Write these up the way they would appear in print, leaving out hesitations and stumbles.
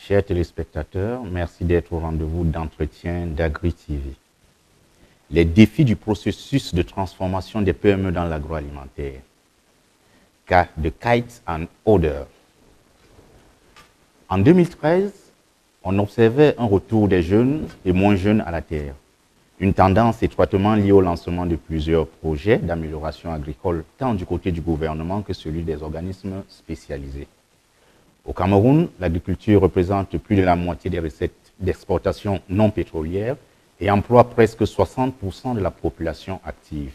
Chers téléspectateurs, merci d'être au rendez-vous d'entretien d'Agri-TV. Les défis du processus de transformation des PME dans l'agroalimentaire. The Kites and Odor. En 2013, on observait un retour des jeunes et moins jeunes à la terre. Une tendance étroitement liée au lancement de plusieurs projets d'amélioration agricole, tant du côté du gouvernement que celui des organismes spécialisés. Au Cameroun, l'agriculture représente plus de la moitié des recettes d'exportation non pétrolières et emploie presque 60% de la population active.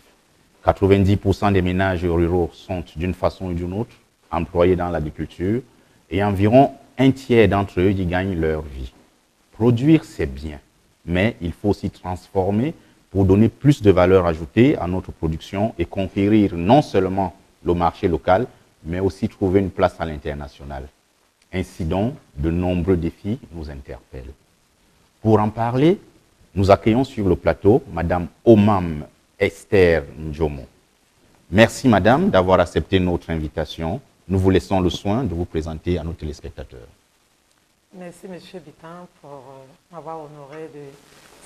90% des ménages ruraux sont d'une façon ou d'une autre employés dans l'agriculture et environ un tiers d'entre eux y gagnent leur vie. Produire, c'est bien, mais il faut aussi transformer pour donner plus de valeur ajoutée à notre production et conquérir non seulement le marché local, mais aussi trouver une place à l'international. Ainsi donc, de nombreux défis nous interpellent. Pour en parler, nous accueillons sur le plateau Madame Omam Esther Ndjomo. Merci Madame d'avoir accepté notre invitation. Nous vous laissons le soin de vous présenter à nos téléspectateurs. Merci Monsieur Bitan pour m'avoir honoré de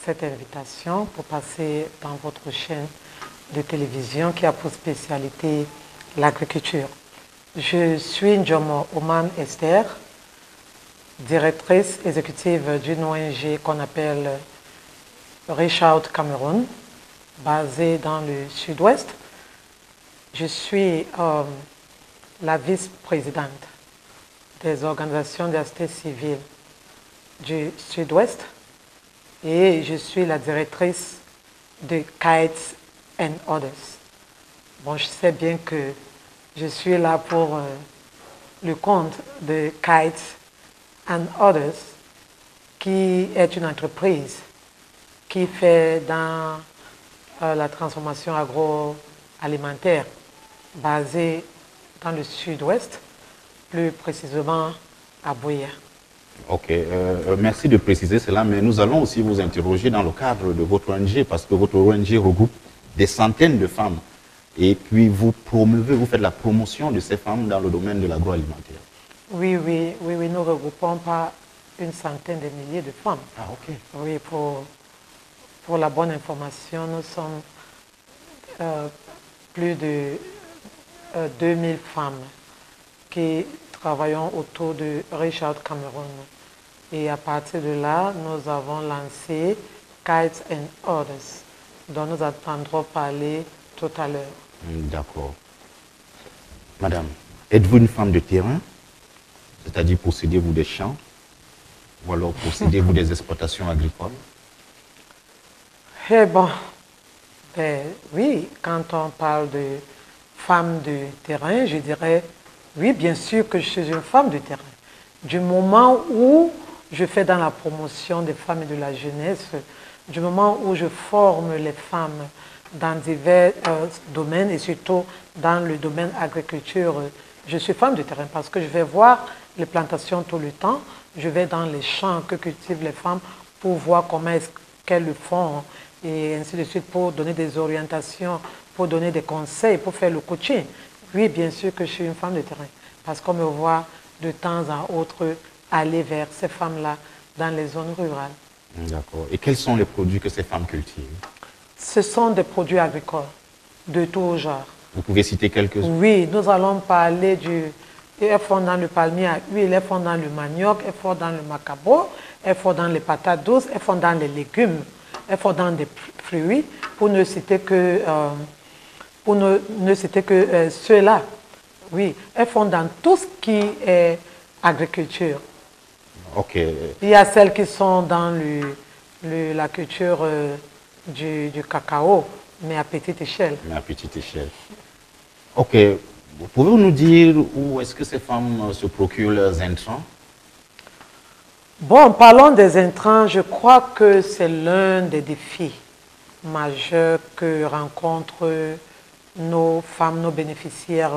cette invitation pour passer dans votre chaîne de télévision qui a pour spécialité l'agriculture. Je suis Ndjomo Omam Esther, directrice exécutive d'une ONG qu'on appelle Reach Out Cameroun, basée dans le sud-ouest. Je suis la vice-présidente des organisations de la société civile du sud-ouest et je suis la directrice de Kites and Others. Bon, je sais bien que je suis là pour le compte de Kites and Others, qui est une entreprise qui fait dans la transformation agroalimentaire basée dans le sud-ouest, plus précisément à Buea. Ok, merci de préciser cela, mais nous allons aussi vous interroger dans le cadre de votre ONG, parce que votre ONG regroupe des centaines de femmes. Et puis vous promeuvez, vous faites la promotion de ces femmes dans le domaine de l'agroalimentaire. Oui, nous ne regroupons pas une centaine de milliers de femmes. Ah, ok. Oui, pour la bonne information, nous sommes plus de 2000 femmes qui travaillons autour de Reach Out Cameroun. Et à partir de là, nous avons lancé Kites and Others, dont nous entendrons parler tout à l'heure. D'accord. Madame, êtes-vous une femme de terrain? C'est-à-dire possédez-vous des champs? Ou alors possédez-vous des exploitations agricoles? Eh bon, oui, quand on parle de femme de terrain, je dirais, oui, bien sûr que je suis une femme de terrain. Du moment où je fais dans la promotion des femmes et de la jeunesse, du moment où je forme les femmes dans divers domaines et surtout dans le domaine agriculture, je suis femme de terrain parce que je vais voir les plantations tout le temps, je vais dans les champs que cultivent les femmes pour voir comment est-ce qu'elles le font et ainsi de suite pour donner des orientations, pour donner des conseils, pour faire le coaching. Oui, bien sûr que je suis une femme de terrain parce qu'on me voit de temps à autre aller vers ces femmes-là dans les zones rurales. D'accord. Et quels sont les produits que ces femmes cultivent? Ce sont des produits agricoles de tout genre. Vous pouvez citer quelques-uns? Oui, nous allons parler du... Elles font dans le palmier à huile, elles font dans le manioc, elles font dans le macabo, elles font dans les patates douces, elles font dans les légumes, elles font dans des fruits, pour ne citer que, ceux-là. Oui, elles font dans tout ce qui est agriculture. Ok. Il y a celles qui sont dans la culture du cacao, mais à petite échelle. Mais à petite échelle. Ok. Pouvez-vous nous dire où est-ce que ces femmes se procurent leurs intrants? Bon, parlons des intrants. Je crois que c'est l'un des défis majeurs que rencontrent nos femmes, nos bénéficiaires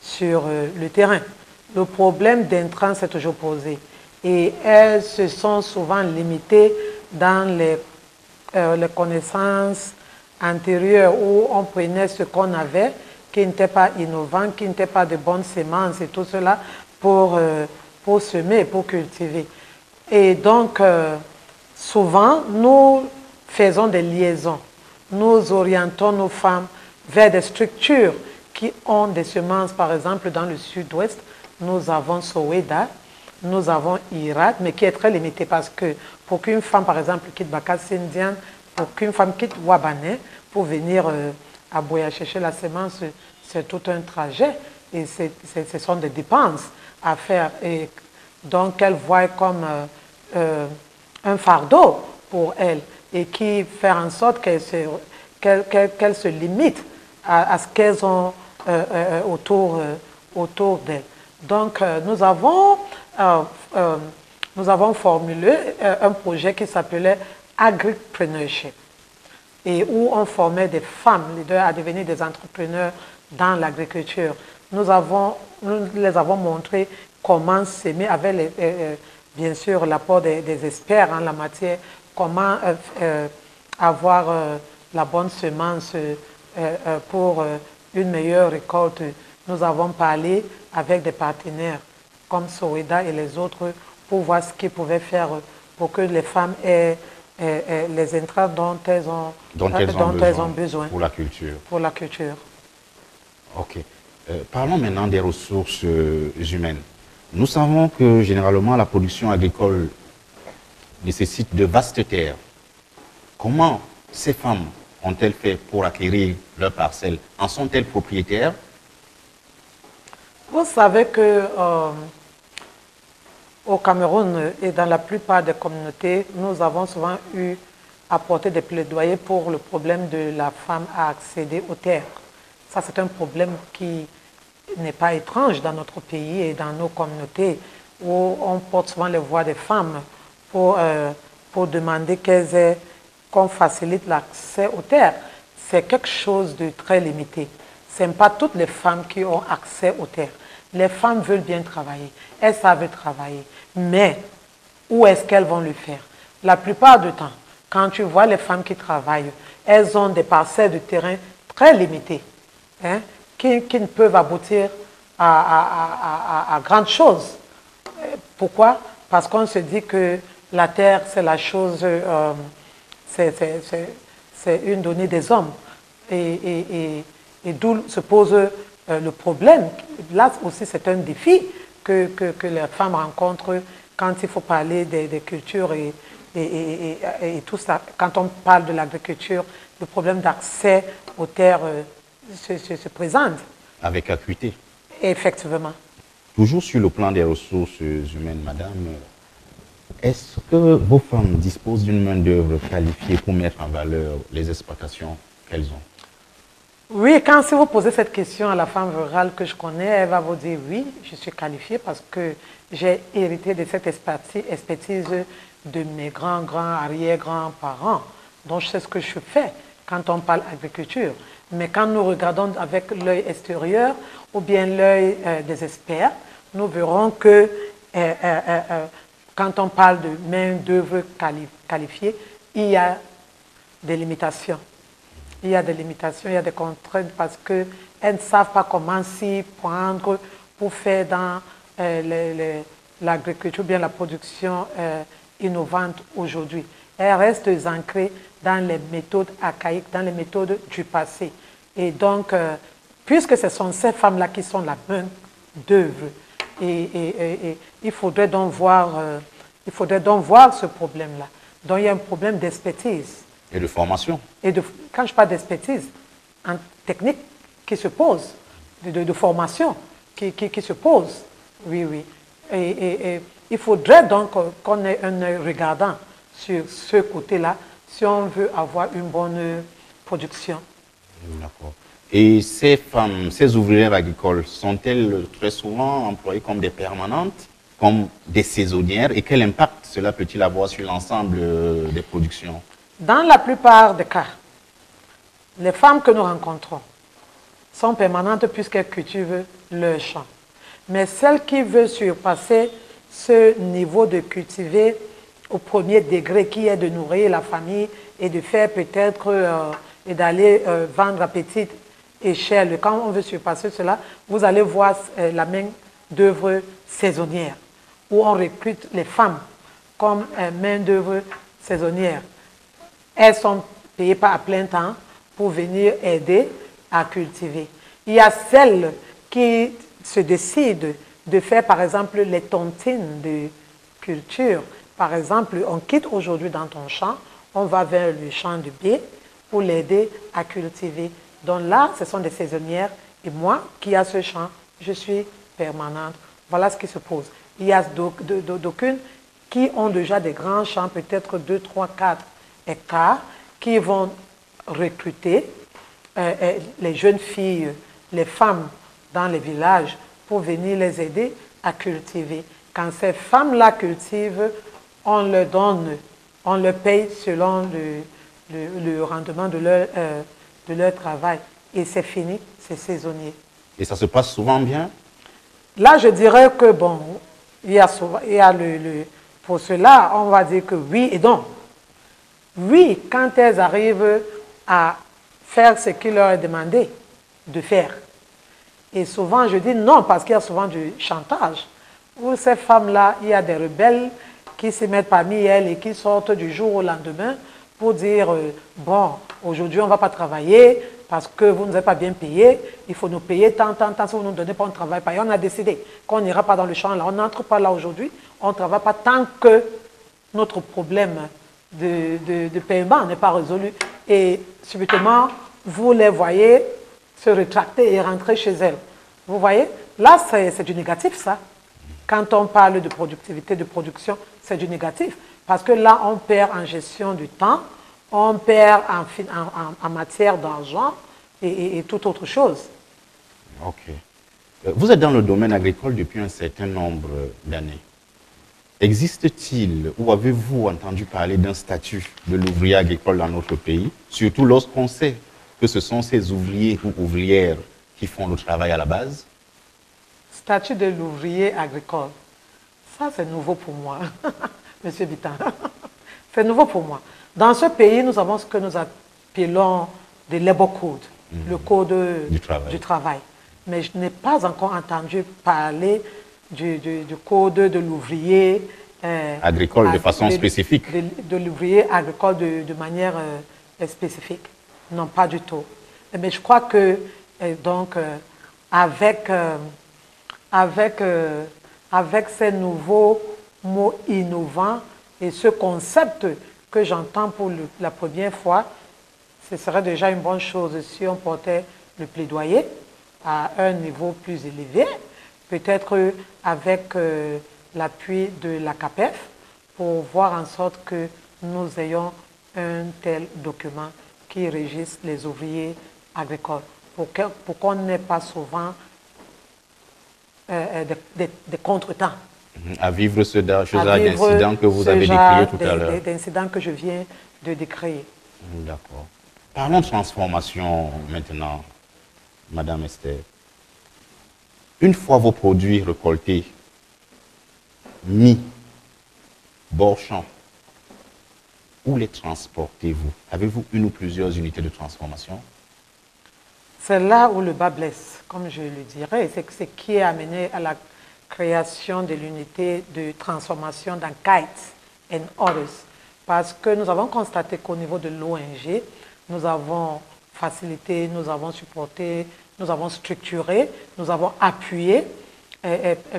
sur le terrain. Le problème d'intrants s'est toujours posé et elles se sont souvent limitées dans les connaissances antérieures où on prenait ce qu'on avait qui n'était pas innovant, qui n'était pas de bonnes semences et tout cela pour semer, pour cultiver. Et donc, souvent, nous faisons des liaisons. Nous orientons nos femmes vers des structures qui ont des semences. Par exemple, dans le sud-ouest, nous avons Soweda, nous avons Irat, mais qui est très limité parce que pour qu'une femme, par exemple, quitte Bakassindian, pour qu'une femme quitte Wabane, pour venir à Boya chercher la semence, c'est tout un trajet et ce sont des dépenses à faire. Et donc, elle voit comme un fardeau pour elle et qui fait en sorte qu'elle se limite à ce qu'elles ont autour d'elle. Donc, nous avons formulé un projet qui s'appelait Agripreneurship et où on formait des femmes leaders à devenir des entrepreneurs dans l'agriculture. Nous les avons montré comment s'aimer avec, bien sûr, l'apport des experts en la matière, comment avoir la bonne semence pour une meilleure récolte. Nous avons parlé avec des partenaires comme Soweda et les autres pour voir ce qu'ils pouvaient faire pour que les femmes aient les intrants dont elles ont besoin pour la culture. Pour la culture. Ok. Parlons maintenant des ressources humaines. Nous savons que généralement la production agricole nécessite de vastes terres. Comment ces femmes ont-elles fait pour acquérir leurs parcelles? En sont-elles propriétaires? Vous savez que au Cameroun et dans la plupart des communautés, nous avons souvent eu à porter des plaidoyers pour le problème de la femme à accéder aux terres. Ça, c'est un problème qui n'est pas étrange dans notre pays et dans nos communautés, où on porte souvent les voix des femmes pour demander qu'on facilite l'accès aux terres. C'est quelque chose de très limité. Ce n'est pas toutes les femmes qui ont accès aux terres. Les femmes veulent bien travailler, elles savent travailler, mais où est-ce qu'elles vont le faire? La plupart du temps, quand tu vois les femmes qui travaillent, elles ont des parcelles de terrain très limitées, hein, qui ne peuvent aboutir à grandes choses. Pourquoi? Parce qu'on se dit que la terre, c'est la chose, c'est une donnée des hommes. Et d'où se pose le problème. Là aussi, c'est un défi que les femmes rencontrent quand il faut parler des cultures et tout ça. Quand on parle de l'agriculture, le problème d'accès aux terres se présente. Avec acuité. Effectivement. Toujours sur le plan des ressources humaines, madame, est-ce que vos femmes disposent d'une main-d'œuvre qualifiée pour mettre en valeur les exploitations qu'elles ont? Oui, si vous posez cette question à la femme rurale que je connais, elle va vous dire oui, je suis qualifiée parce que j'ai hérité de cette expertise de mes arrière-grands-parents. Donc, je sais ce que je fais quand on parle agriculture. Mais quand nous regardons avec l'œil extérieur ou bien l'œil des experts, nous verrons que quand on parle de main-d'œuvre qualifiée, il y a des limitations. Il y a des limitations, il y a des contraintes parce qu'elles ne savent pas comment s'y prendre pour faire dans l'agriculture, bien la production innovante aujourd'hui. Elles restent ancrées dans les méthodes archaïques, dans les méthodes du passé. Et donc, puisque ce sont ces femmes-là qui sont la main d'œuvre, et il faudrait donc voir ce problème-là. Donc, il y a un problème d'expertise. Et de formation. Et quand je parle d'expertise, en technique qui se pose, de formation qui se pose. Oui, oui. Et il faudrait donc qu'on ait un œil regardant sur ce côté-là si on veut avoir une bonne production. D'accord. Et ces femmes, ces ouvrières agricoles, sont-elles très souvent employées comme des permanentes, comme des saisonnières? Et quel impact cela peut-il avoir sur l'ensemble des productions? Dans la plupart des cas, les femmes que nous rencontrons sont permanentes puisqu'elles cultivent leur champ. Mais celles qui veulent surpasser ce niveau de cultiver au premier degré, qui est de nourrir la famille et de faire peut-être et d'aller vendre à petite échelle. Quand on veut surpasser cela, vous allez voir la main d'œuvre saisonnière où on recrute les femmes comme main-d'œuvre saisonnière. Elles sont payées à plein temps pour venir aider à cultiver. Il y a celles qui se décident de faire, par exemple, les tontines de culture. Par exemple, on quitte aujourd'hui dans ton champ, on va vers le champ de blé pour l'aider à cultiver. Donc là, ce sont des saisonnières. Et moi, qui a ce champ, je suis permanente. Voilà ce qui se pose. Il y a d'aucunes qui ont déjà des grands champs, peut-être 2, 3, 4 hectares, qui vont recruter les jeunes filles, les femmes dans les villages pour venir les aider à cultiver. Quand ces femmes-là cultivent, on leur donne, on leur paye selon le rendement de leur travail. Et c'est fini, c'est saisonnier. Et ça se passe souvent bien? Là, je dirais que, bon, pour cela, on va dire que oui et non. Oui, quand elles arrivent à faire ce qu'il leur est demandé de faire. Et souvent, je dis non, parce qu'il y a souvent du chantage. Pour ces femmes-là, il y a des rebelles qui se mettent parmi elles et qui sortent du jour au lendemain pour dire, bon, aujourd'hui, on ne va pas travailler parce que vous ne nous avez pas bien payé, il faut nous payer tant, si vous ne nous donnez pas, on ne travaille pas. Et on a décidé qu'on n'ira pas dans le champ là, on n'entre pas là aujourd'hui, on ne travaille pas tant que notre problème de paiement n'est pas résolu. Et subitement, vous les voyez se rétracter et rentrer chez elles. Vous voyez? Là, c'est du négatif, ça. Quand on parle de productivité, de production, c'est du négatif. Parce que là, on perd en gestion du temps, on perd en matière d'argent et toute autre chose. Ok. Vous êtes dans le domaine agricole depuis un certain nombre d'années. Existe-t-il ou avez-vous entendu parler d'un statut de l'ouvrier agricole dans notre pays, surtout lorsqu'on sait que ce sont ces ouvriers ou ouvrières qui font le travail à la base? Statut de l'ouvrier agricole, ça c'est nouveau pour moi, Monsieur Bitan. C'est nouveau pour moi. Dans ce pays, nous avons ce que nous appelons le labor code, le code du travail. Mais je n'ai pas encore entendu parler du code de l'ouvrier agricole de façon spécifique. De l'ouvrier agricole de manière spécifique. Non, pas du tout. Mais je crois que donc avec ces nouveaux mots innovants et ce concept que j'entends pour la première fois, ce serait déjà une bonne chose si on portait le plaidoyer à un niveau plus élevé, peut-être avec l'appui de la CAPEF, pour voir en sorte que nous ayons un tel document qui régisse les ouvriers agricoles, pour qu'on n'ait pas souvent des contretemps. À vivre ce genre d'incident que vous avez décrié tout à l'heure. D'incidents que je viens de décrire. D'accord. Parlons de transformation maintenant, Madame Esther. Une fois vos produits récoltés, mis, bord champ, où les transportez-vous? Avez-vous une ou plusieurs unités de transformation? C'est là où le bas blesse, comme je le dirais. C'est ce qui est amené à la création de l'unité de transformation dans Kites and Others. Parce que nous avons constaté qu'au niveau de l'ONG, nous avons facilité, nous avons supporté, nous avons structuré, nous avons appuyé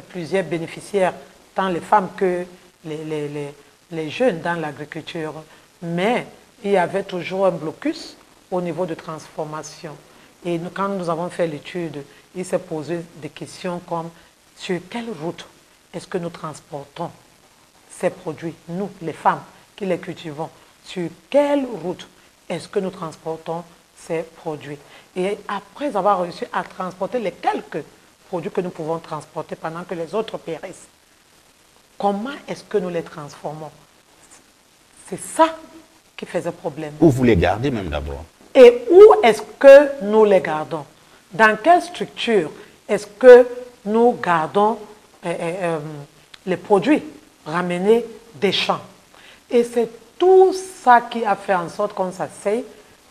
plusieurs bénéficiaires, tant les femmes que les jeunes dans l'agriculture. Mais il y avait toujours un blocus au niveau de transformation. Et quand nous avons fait l'étude, il s'est posé des questions comme sur quelle route est-ce que nous transportons ces produits, nous, les femmes qui les cultivons, sur quelle route est-ce que nous transportons ces produits? Et après avoir réussi à transporter les quelques produits que nous pouvons transporter pendant que les autres périssent, comment est-ce que nous les transformons? C'est ça qui faisait problème. Ou vous les gardez même d'abord? Et où est-ce que nous les gardons? Dans quelle structure est-ce que nous gardons les produits ramenés des champs? Et c'est tout ça qui a fait en sorte qu'on s'asseye,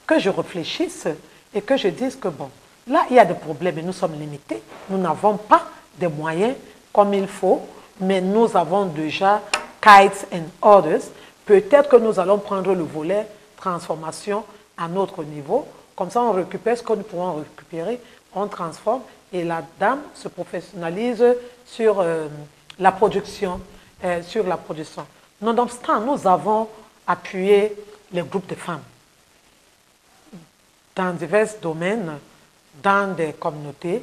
que je réfléchisse et que je dise que bon, là il y a des problèmes et nous sommes limités. Nous n'avons pas des moyens comme il faut, mais nous avons déjà Kites and others. Peut-être que nous allons prendre le volet transformation à notre niveau. Comme ça, on récupère ce que nous pouvons récupérer, on transforme et la dame se professionnalise sur la production. Nonobstant, nous avons appuyé les groupes de femmes dans divers domaines, dans des communautés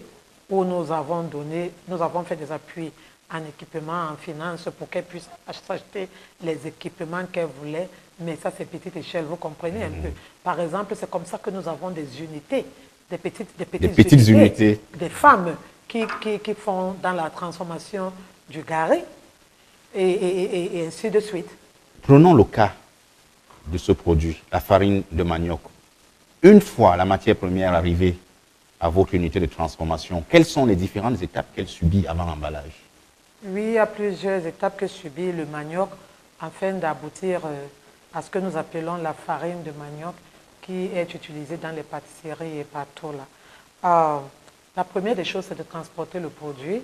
où nous avons fait des appuis en équipement, en finance, pour qu'elles puissent acheter les équipements qu'elles voulaient. Mais ça, c'est petite échelle, vous comprenez un peu. Par exemple, c'est comme ça que nous avons des unités, des petites unités, des femmes qui font dans la transformation du garri et ainsi de suite. Prenons le cas de ce produit, la farine de manioc. Une fois la matière première arrivée à votre unité de transformation, quelles sont les différentes étapes qu'elle subit avant l'emballage? Oui, il y a plusieurs étapes que subit le manioc afin d'aboutir à ce que nous appelons la farine de manioc qui est utilisée dans les pâtisseries et partout là. La première des choses, c'est de transporter le produit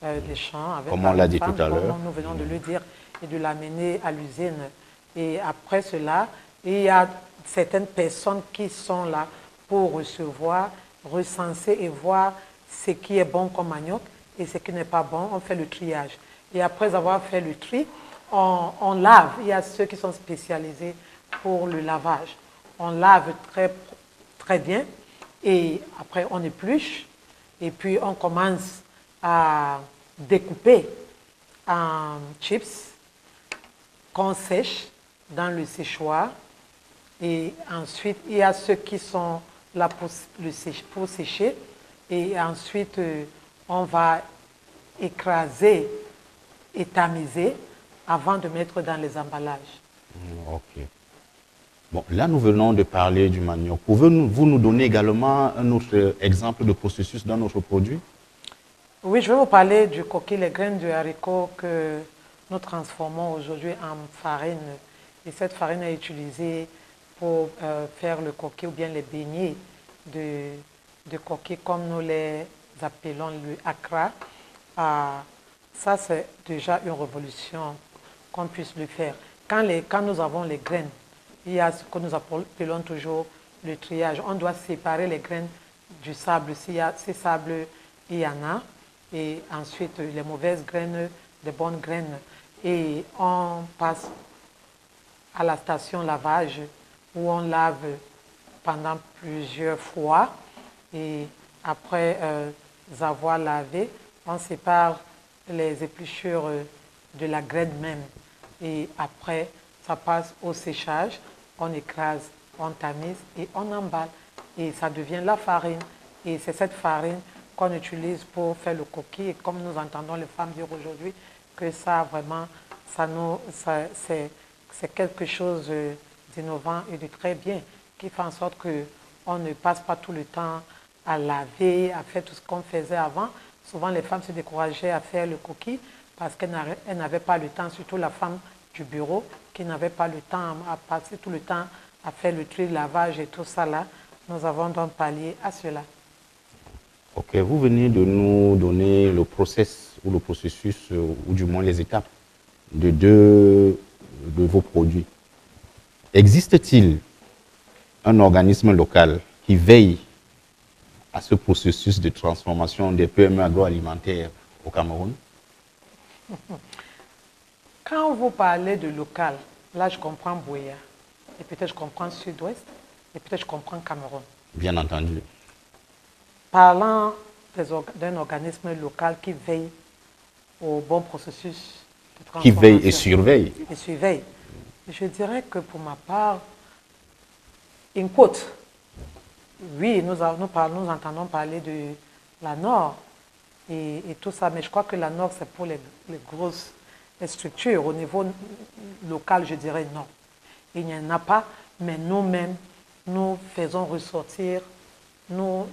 des champs avec comme on l'a dit tout à l'heure. Comme nous venons de le dire, et de l'amener à l'usine. Et après cela, il y a certaines personnes qui sont là pour recevoir, recenser et voir ce qui est bon comme manioc et ce qui n'est pas bon. On fait le triage. Et après avoir fait le tri, on lave. Il y a ceux qui sont spécialisés pour le lavage. On lave très bien et après on épluche et puis on commence à découper en chips qu'on sèche dans le séchoir. Et ensuite, il y a ceux qui sont là pour sécher. Et ensuite, on va écraser et tamiser avant de mettre dans les emballages. Ok. Bon, là, nous venons de parler du manioc. Pouvez-vous nous donner également un autre exemple de processus dans notre produit? Oui, je vais vous parler du coquille, les graines de haricot que nous transformons aujourd'hui en farine. Et cette farine est utilisée pour faire le coquille ou bien les beignets de coquille, comme nous les appelons le Accra. Ça, c'est déjà une révolution qu'on puisse le faire. Quand nous avons les graines, il y a ce que nous appelons toujours le triage. On doit séparer les graines du sable, s'il y a ces sables, il y en a. Et ensuite, les mauvaises graines, des bonnes graines. Et on passe à la station lavage où on lave pendant plusieurs fois. Et après avoir lavé, on sépare les épluchures de la graine même. Et après, ça passe au séchage. On écrase, on tamise et on emballe. Et ça devient la farine. Et c'est cette farine qu'on utilise pour faire le coquille. Et comme nous entendons les femmes dire aujourd'hui que ça, vraiment, c'est quelque chose d'innovant et de très bien, qui fait en sorte qu'on ne passe pas tout le temps à laver, à faire tout ce qu'on faisait avant. Souvent, les femmes se décourageaient à faire le coquille parce qu'elles n'avaient pas le temps, surtout la femme du bureau, qui n'avait pas le temps à passer tout le temps à faire le tri, le lavage et tout ça là. Nous avons donc pallié à cela. Ok, vous venez de nous donner le process ou le processus, ou du moins les étapes de vos produits. Existe-t-il un organisme local qui veille à ce processus de transformation des PME agroalimentaires au Cameroun? Quand vous parlez de local, là je comprends Buea, et peut-être je comprends Sud-Ouest, et peut-être je comprends Cameroun. Bien entendu. Parlant d'un organisme local qui veille au bon processus de transformation. Qui veille et surveille. Et surveille. Je dirais que pour ma part, une côte. Oui, nous entendons parler de la Nord et tout ça, mais je crois que la Nord, c'est pour les grosses structures. Au niveau local, je dirais non. Il n'y en a pas, mais nous-mêmes, nous faisons ressortir, nous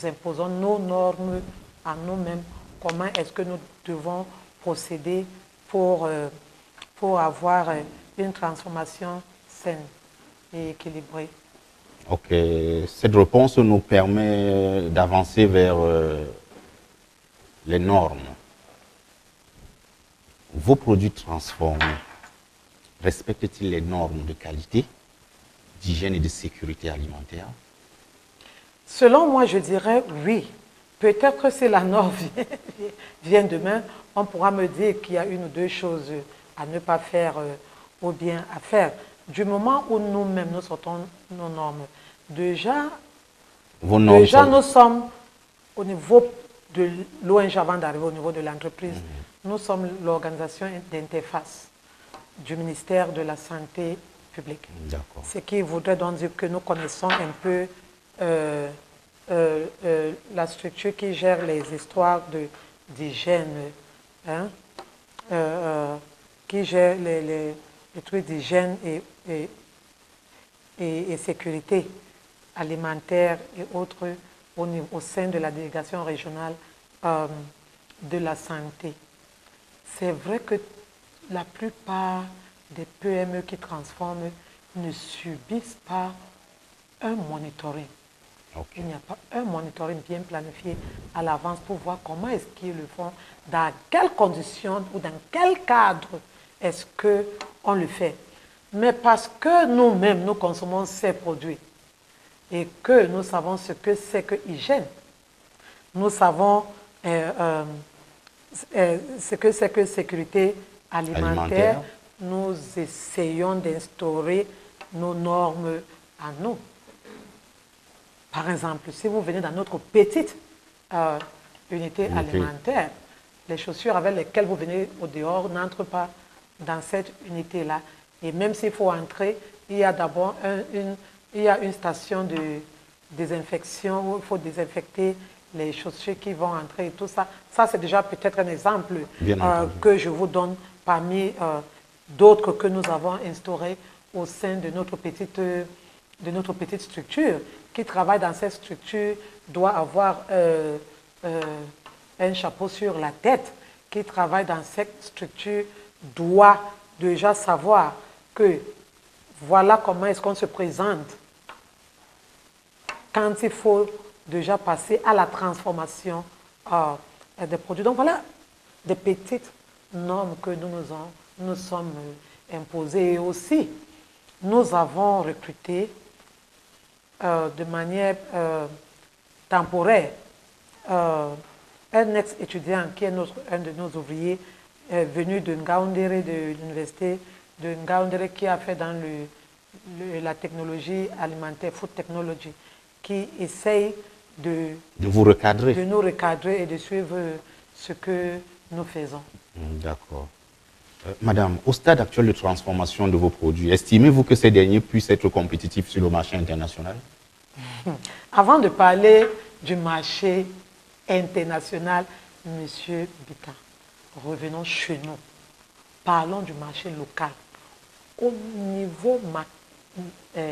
imposons nos normes à nous-mêmes. Comment est-ce que nous devons procéder pour avoir une transformation saine et équilibrée. Ok, cette réponse nous permet d'avancer vers les normes. Vos produits transformés, respecte-t-il les normes de qualité, d'hygiène et de sécurité alimentaire? Selon moi, je dirais oui. Peut-être que si la norme vient demain, on pourra me dire qu'il y a une ou deux choses à ne pas faire ou bien à faire. Du moment où nous-mêmes nous sortons nos normes, déjà nous sommes au niveau de l'ONG avant d'arriver au niveau de l'entreprise. Nous sommes l'organisation d'interface du ministère de la Santé publique. Ce qui voudrait donc dire que nous connaissons un peu la structure qui gère les histoires d'hygiène, hein, qui gère les trucs d'hygiène et sécurité alimentaire et autres au sein de la délégation régionale de la santé. C'est vrai que la plupart des PME qui transforment ne subissent pas un monitoring. Okay. Il n'y a pas un monitoring bien planifié à l'avance pour voir comment est-ce qu'ils le font, dans quelles conditions ou dans quel cadre est-ce qu'on le fait. Mais parce que nous-mêmes, nous consommons ces produits et que nous savons ce que c'est que hygiène, nous savons ce que c'est que sécurité alimentaire, nous essayons d'instaurer nos normes à nous. Par exemple, si vous venez dans notre petite unité alimentaire, les chaussures avec lesquelles vous venez au dehors n'entrent pas dans cette unité-là. Et même s'il faut entrer, il y a d'abord une station de désinfection où il faut désinfecter les chaussures qui vont entrer et tout ça. Ça, c'est déjà peut-être un exemple que je vous donne parmi d'autres que nous avons instaurés au sein de notre petite structure. Qui travaille dans cette structure doit avoir un chapeau sur la tête. Qui travaille dans cette structure doit déjà savoir que voilà comment est-ce qu'on se présente quand il faut déjà passer à la transformation des produits. Donc voilà des petites normes que nous sommes imposées. Et aussi, nous avons recruté de manière temporaire un ex-étudiant qui est un de nos ouvriers venu de Ngaoundéré, de l'université de Ngaoundéré, qui a fait dans la technologie alimentaire, food technology, qui essaye de nous recadrer et de suivre ce que nous faisons. D'accord. Madame, au stade actuel de transformation de vos produits, estimez-vous que ces derniers puissent être compétitifs sur le marché international? Avant de parler du marché international, Monsieur Bita, revenons chez nous. Parlons du marché local. Au niveau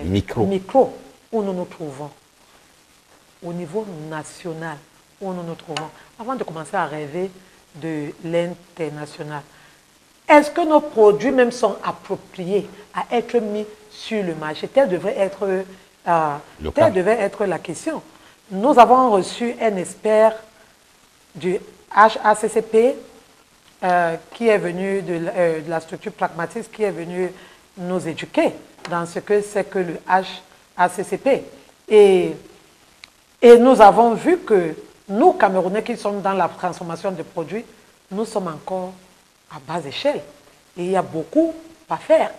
micro où nous nous trouvons, au niveau national où nous nous trouvons, avant de commencer à rêver de l'international, est-ce que nos produits même sont appropriés à être mis sur le marché? Telle devrait être la question. Nous avons reçu un expert du HACCP qui est venu de la structure pragmatique, qui est venu nous éduquer dans ce que c'est que le HACCP. Et nous avons vu que nous, Camerounais, qui sommes dans la transformation de produits, nous sommes encore à basse échelle. Et il y a beaucoup à faire.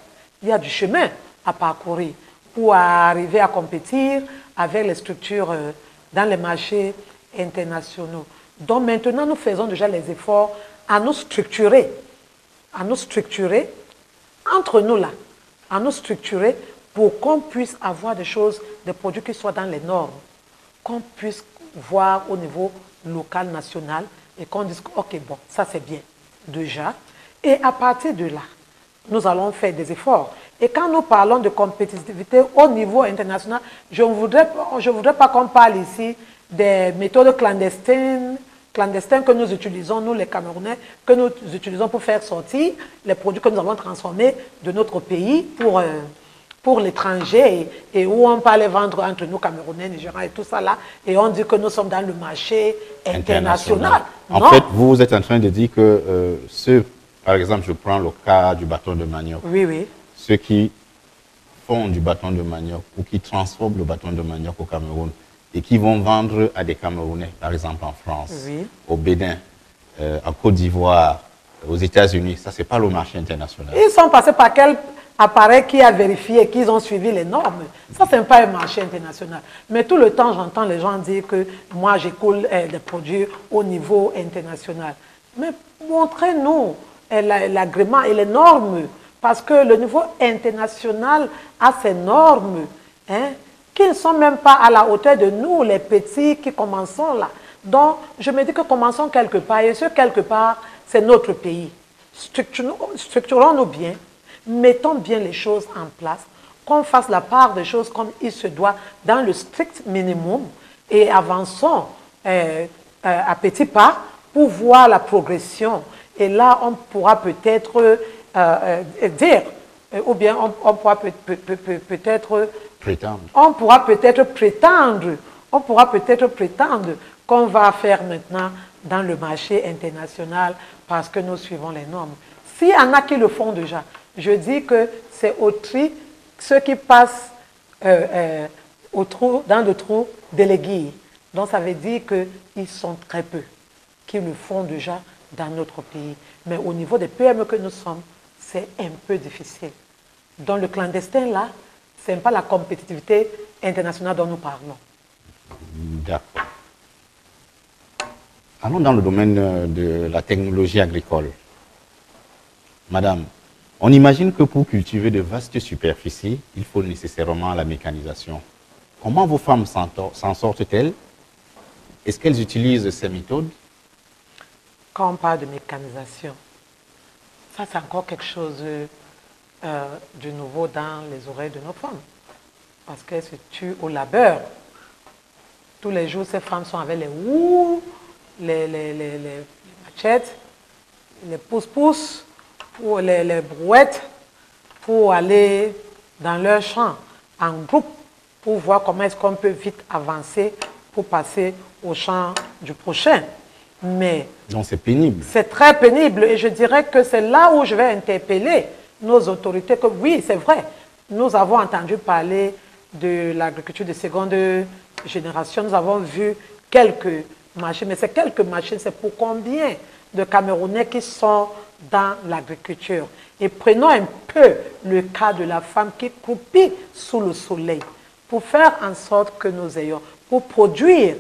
Il y a du chemin à parcourir pour arriver à compétir avec les structures dans les marchés internationaux. Donc maintenant, nous faisons déjà les efforts à nous structurer entre nous là, à nous structurer pour qu'on puisse avoir des choses, des produits qui soient dans les normes, qu'on puisse voir au niveau local, national, et qu'on dise, ok, bon, ça c'est bien, déjà. Et à partir de là, nous allons faire des efforts. Et quand nous parlons de compétitivité au niveau international, je ne voudrais pas qu'on parle ici des méthodes clandestines que nous utilisons, nous les Camerounais, que nous utilisons pour faire sortir les produits que nous avons transformés de notre pays pour l'étranger et où on peut les vendre entre nous, Camerounais, Nigériens et tout ça là, et on dit que nous sommes dans le marché international. En fait, vous êtes en train de dire que par exemple, je prends le cas du bâton de manioc. Oui, oui. ceux qui font du bâton de manioc ou qui transforment le bâton de manioc au Cameroun et qui vont vendre à des Camerounais, par exemple en France, Oui. au Bénin, en Côte d'Ivoire, aux États-Unis, ça, c'est pas le marché international. Ils sont passés par quel appareil qui a vérifié qu'ils ont suivi les normes? Ça, ce n'est pas un marché international. Mais tout le temps, j'entends les gens dire que moi, j'écoule des produits au niveau international. Mais montrez-nous l'agrément et les normes. Parce que le niveau international a ses normes, hein, qui ne sont même pas à la hauteur de nous, les petits qui commençons là. Donc, je me dis que commençons quelque part, et ce quelque part, c'est notre pays. Structurons-nous bien, mettons bien les choses en place, qu'on fasse la part des choses comme il se doit, dans le strict minimum, et avançons à petits pas pour voir la progression. Et là, on pourra peut-être dire, ou bien on pourra peut-être prétendre. On pourra peut-être prétendre qu'on va faire maintenant dans le marché international parce que nous suivons les normes. S'il y en a qui le font déjà, je dis que c'est au tri, ceux qui passent dans le trou de l'aiguille. Donc ça veut dire qu'ils sont très peu qui le font déjà dans notre pays. Mais au niveau des PME que nous sommes, c'est un peu difficile. Dans le clandestin, là, ce n'est pas la compétitivité internationale dont nous parlons. D'accord. Allons dans le domaine de la technologie agricole. Madame, on imagine que pour cultiver de vastes superficies, il faut nécessairement la mécanisation. Comment vos femmes s'en sortent-elles? Est-ce qu'elles utilisent ces méthodes? Quand on parle de mécanisation, ça c'est encore quelque chose de nouveau dans les oreilles de nos femmes. Parce qu'elles se tuent au labeur. Tous les jours, ces femmes sont avec les houes, les machettes, les pousse-pousse, les brouettes, pour aller dans leur champ en groupe, pour voir comment est-ce qu'on peut vite avancer pour passer au champ du prochain. Mais donc c'est pénible. C'est très pénible et je dirais que c'est là où je vais interpeller nos autorités que oui, c'est vrai, nous avons entendu parler de l'agriculture de seconde génération, nous avons vu quelques machines, mais ces quelques machines, c'est pour combien de Camerounais qui sont dans l'agriculture? Et prenons un peu le cas de la femme qui croupit sous le soleil pour faire en sorte que nous ayons, pour produire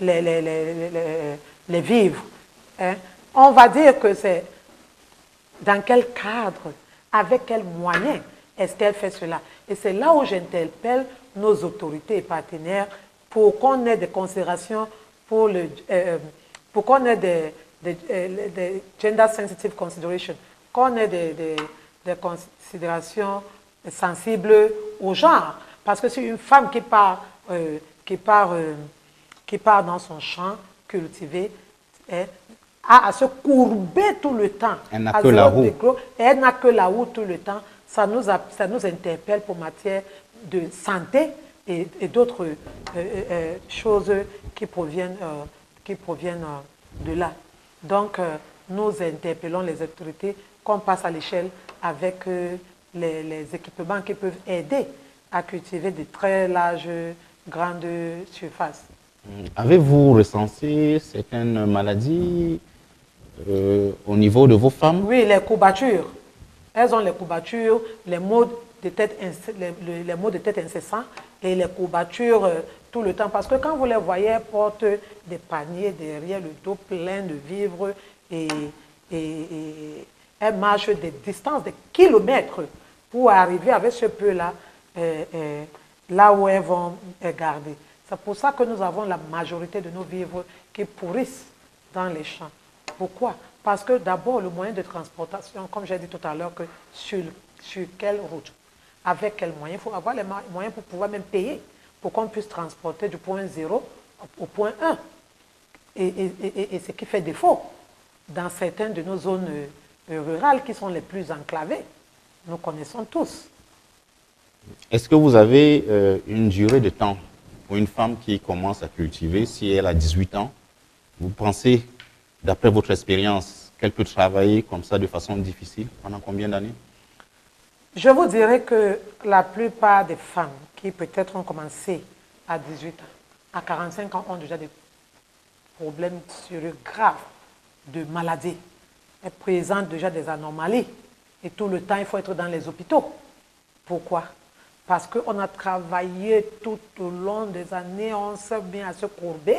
les vivres. Hein? On va dire que c'est dans quel cadre, avec quels moyens est-ce qu'elle fait cela. Et c'est là où j'interpelle nos autorités et partenaires pour qu'on ait des considérations, pour qu'on ait des gender sensitive considerations, qu'on ait des considérations sensibles au genre. Parce que c'est une femme qui part dans son champ cultivé, a à se courber tout le temps. Elle n'a que la roue. Elle n'a que la roue tout le temps. Ça nous interpelle pour matière de santé et d'autres choses qui proviennent de là. Donc, nous interpellons les autorités qu'on passe à l'échelle avec les équipements qui peuvent aider à cultiver de très larges, grandes surfaces. Avez-vous recensé certaines maladies au niveau de vos femmes? Oui, les courbatures. Elles ont les courbatures, les maux de tête incessants et les courbatures tout le temps. Parce que quand vous les voyez, elles portent des paniers derrière le dos plein de vivres et elles marchent des distances de kilomètres pour arriver avec ce peu-là là où elles vont garder. C'est pour ça que nous avons la majorité de nos vivres qui pourrissent dans les champs. Pourquoi? Parce que d'abord, le moyen de transportation, comme j'ai dit tout à l'heure, que sur quelle route, avec quels moyens, il faut avoir les moyens pour pouvoir même payer, pour qu'on puisse transporter du point 0 au point 1. Et ce qui fait défaut dans certaines de nos zones rurales qui sont les plus enclavées. Nous connaissons tous. Est-ce que vous avez une durée de temps pour une femme qui commence à cultiver, si elle a 18 ans, vous pensez, d'après votre expérience, qu'elle peut travailler comme ça de façon difficile pendant combien d'années? Je vous dirais que la plupart des femmes qui peut-être ont commencé à 18 ans, à 45 ans, ont déjà des problèmes sérieux graves de maladie. Elles présentent déjà des anomalies. Et tout le temps, il faut être dans les hôpitaux. Pourquoi? Parce qu'on a travaillé tout au long des années, on sait bien à se courber,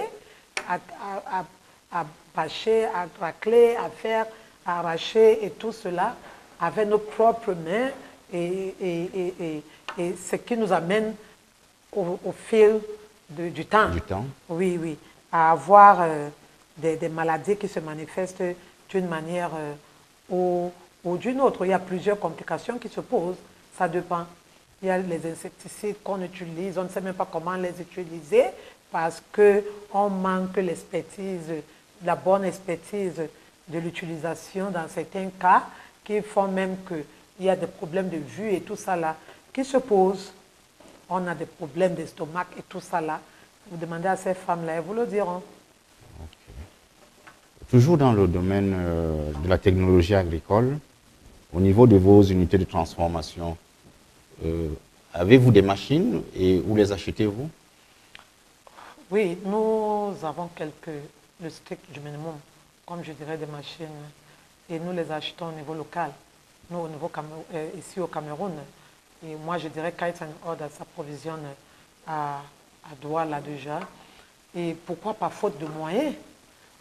à bâcher, à racler, à faire, à arracher et tout cela avec nos propres mains et ce qui nous amène au fil du temps. Du temps. Oui, oui. À avoir des maladies qui se manifestent d'une manière ou d'une autre. Il y a plusieurs complications qui se posent. Ça dépend. Il y a les insecticides qu'on utilise, on ne sait même pas comment les utiliser parce qu'on manque l'expertise, la bonne expertise de l'utilisation dans certains cas qui font même qu'il y a des problèmes de vue et tout ça là qui se posent. On a des problèmes d'estomac et tout ça là. Vous demandez à ces femmes-là, elles vous le diront. Okay. Toujours dans le domaine de la technologie agricole, au niveau de vos unités de transformation, avez-vous des machines et où les achetez-vous? Oui, nous avons le strict du minimum, comme je dirais, des machines, et nous les achetons au niveau local, nous au niveau ici au Cameroun. Et moi, je dirais qu'Kites and Orders s'approvisionne à Douala déjà. Et pourquoi par faute de moyens?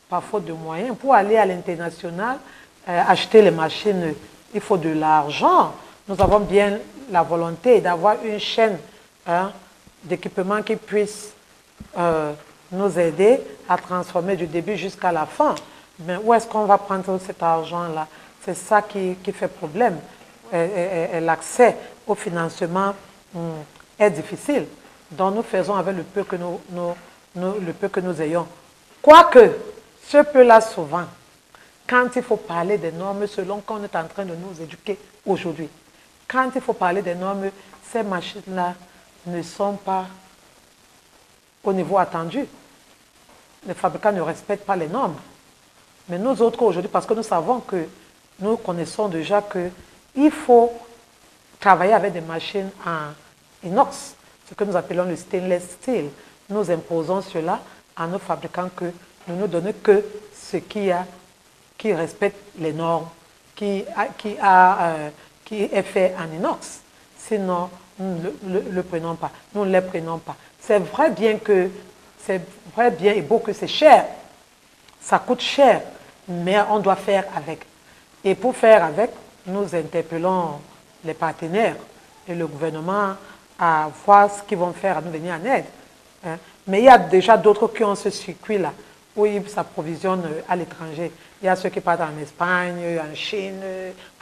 Par faute de moyens. Pour aller à l'international, acheter les machines, il faut de l'argent. Nous avons bien la volonté d'avoir une chaîne d'équipement qui puisse nous aider à transformer du début jusqu'à la fin. Mais où est-ce qu'on va prendre cet argent-là? C'est ça qui fait problème. L'accès au financement est difficile. Donc nous faisons avec le peu que nous ayons. Quoique, ce peu-là souvent, quand il faut parler des normes selon qu'on est en train de nous éduquer aujourd'hui, quand il faut parler des normes, ces machines-là ne sont pas au niveau attendu. Les fabricants ne respectent pas les normes. Mais nous autres aujourd'hui, parce que nous savons que nous connaissons déjà qu'il faut travailler avec des machines en inox, ce que nous appelons le stainless steel. Nous imposons cela à nos fabricants que nous ne donnons que ce qui respecte les normes, qui est fait en inox. Sinon, nous ne le prenons pas. Nous ne les prenons pas. C'est vrai bien et beau que c'est cher. Ça coûte cher, mais on doit faire avec. Et pour faire avec, nous interpellons les partenaires et le gouvernement à voir ce qu'ils vont faire, à nous venir en aide. Mais il y a déjà d'autres qui ont ce circuit-là, où ils s'approvisionnent à l'étranger. Il y a ceux qui partent en Espagne, en Chine,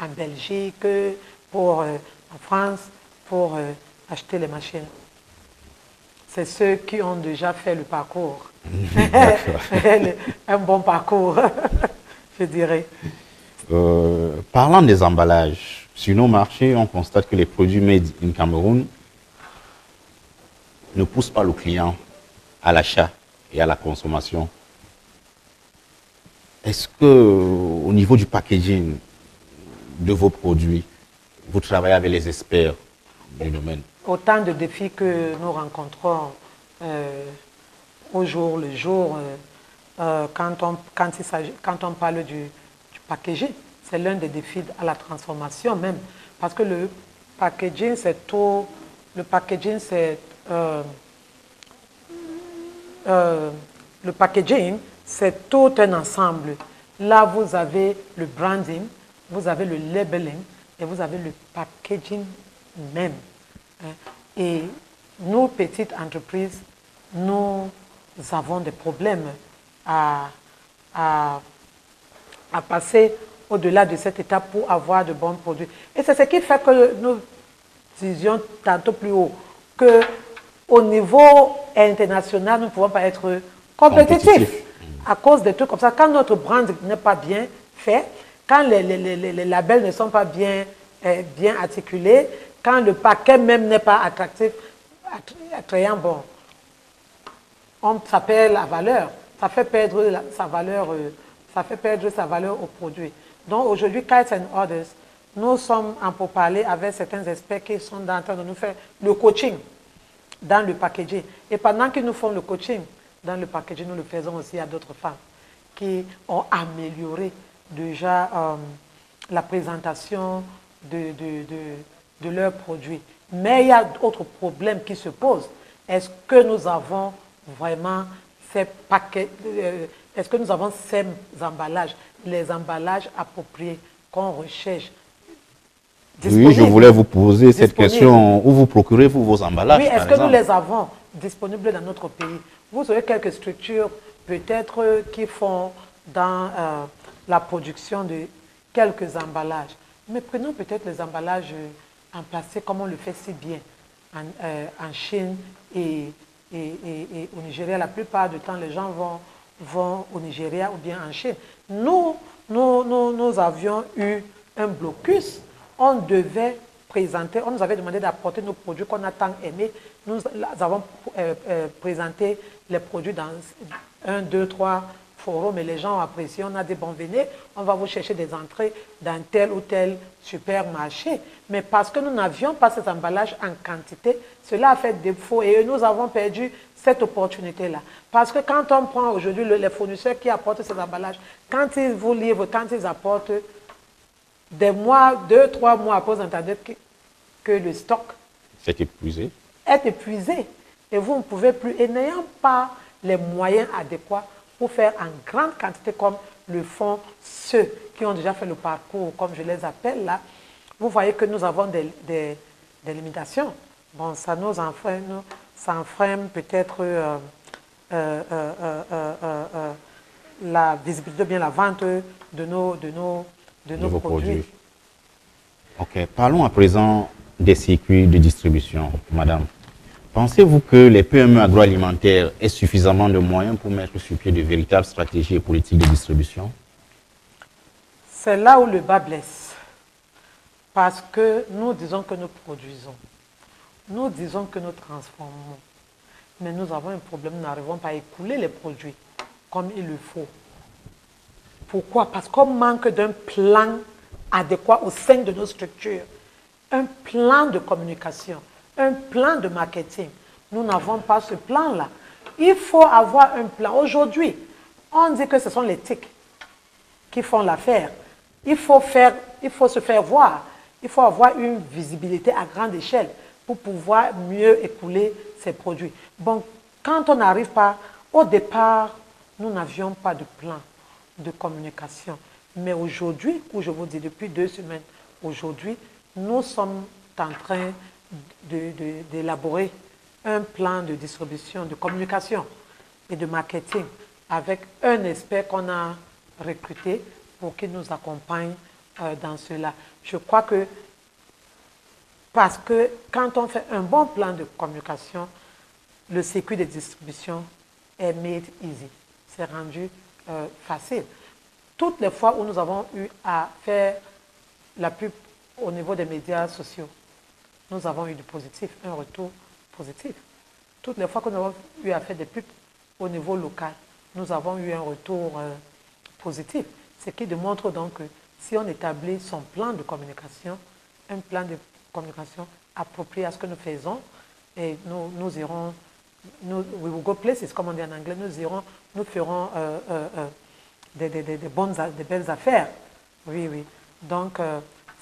en Belgique, en France, pour acheter les machines. C'est ceux qui ont déjà fait le parcours. Un bon parcours, je dirais. Parlant des emballages, sur nos marchés, on constate que les produits made in Cameroun ne poussent pas le client à l'achat et à la consommation. Est-ce que, au niveau du packaging de vos produits, vous travaillez avec les experts du domaine? Autant de défis que nous rencontrons au jour le jour quand on parle du packaging. C'est l'un des défis à la transformation même. Parce que le packaging, c'est tout. Le packaging, c'est tout un ensemble. Là, vous avez le branding, vous avez le labeling et vous avez le packaging même. Et nous, petites entreprises, nous avons des problèmes à passer au-delà de cette étape pour avoir de bons produits. Et c'est ce qui fait que nous disions tantôt plus haut qu'au niveau international, nous ne pouvons pas être compétitifs à cause des trucs comme ça. Quand notre brand n'est pas bien fait, quand les labels ne sont pas bien articulés, quand le paquet même n'est pas attractif, attrayant, bon, ça perd la valeur, ça fait perdre sa valeur au produit. Donc aujourd'hui, Kites and Orders, nous sommes en pourparlers avec certains experts qui sont en train de nous faire le coaching dans le packaging. Et pendant qu'ils nous font le coaching dans le packaging, nous le faisons aussi à d'autres femmes qui ont amélioré déjà la présentation de leurs produits. Mais il y a d'autres problèmes qui se posent. Est-ce que nous avons vraiment ces paquets, est-ce que nous avons ces emballages, les emballages appropriés qu'on recherche? Oui, je voulais vous poser cette question. Où vous procurez-vous vos emballages? Oui, est-ce que nous les avons disponibles dans notre pays? Vous avez quelques structures peut-être qui font dans la production de quelques emballages. Mais prenons peut-être les emballages en plastique comme on le fait si bien en Chine et au Nigeria. La plupart du temps, les gens vont au Nigeria ou bien en Chine. Nous avions eu un blocus. On devait présenter, on nous avait demandé d'apporter nos produits qu'on a tant aimés. Nous avons présenté les produits dans 1, 2, 3 forums et les gens ont apprécié. On a dit, bon, venez, on va vous chercher des entrées dans tel ou tel supermarché. Mais parce que nous n'avions pas ces emballages en quantité, cela a fait défaut et nous avons perdu cette opportunité-là. Parce que quand on prend aujourd'hui les fournisseurs qui apportent ces emballages, quand ils vous livrent, quand ils apportent des mois, 2, 3 mois après, vous entendez que le stock est épuisé. Et vous ne pouvez plus, et n'ayant pas les moyens adéquats pour faire en grande quantité comme le font ceux qui ont déjà fait le parcours, comme je les appelle là, vous voyez que nous avons des limitations. Bon, ça nous enfreint peut-être la visibilité, bien la vente de nos produits. Ok, parlons à présent des circuits de distribution, madame. Pensez-vous que les PME agroalimentaires aient suffisamment de moyens pour mettre sur pied de véritables stratégies et politiques de distribution? C'est là où le bas blesse. Parce que nous disons que nous produisons. Nous disons que nous transformons. Mais nous avons un problème, nous n'arrivons pas à écouler les produits comme il le faut. Pourquoi? Parce qu'on manque d'un plan adéquat au sein de nos structures. Un plan de communication, un plan de marketing. Nous n'avons pas ce plan-là. Il faut avoir un plan. Aujourd'hui, on dit que ce sont les TIC qui font l'affaire. Il faut se faire voir. Il faut avoir une visibilité à grande échelle pour pouvoir mieux écouler ces produits. Bon, quand on n'arrive pas, au départ, nous n'avions pas de plan de communication. Mais aujourd'hui, où je vous dis depuis 2 semaines, aujourd'hui, nous sommes en train d'élaborer un plan de distribution, de communication et de marketing avec un expert qu'on a recruté pour qu'il nous accompagne dans cela. Je crois que parce que quand on fait un bon plan de communication, le circuit de distribution est made easy. C'est rendu facile. Toutes les fois où nous avons eu à faire la pub au niveau des médias sociaux, nous avons eu du positif, un retour positif. Toutes les fois que nous avons eu à faire des pubs au niveau local, nous avons eu un retour positif. Ce qui démontre donc que si on établit son plan de communication, un plan de communication approprié à ce que nous faisons, et nous irons, we will go places, comme on dit en anglais, nous ferons des belles affaires. Oui, oui. Donc,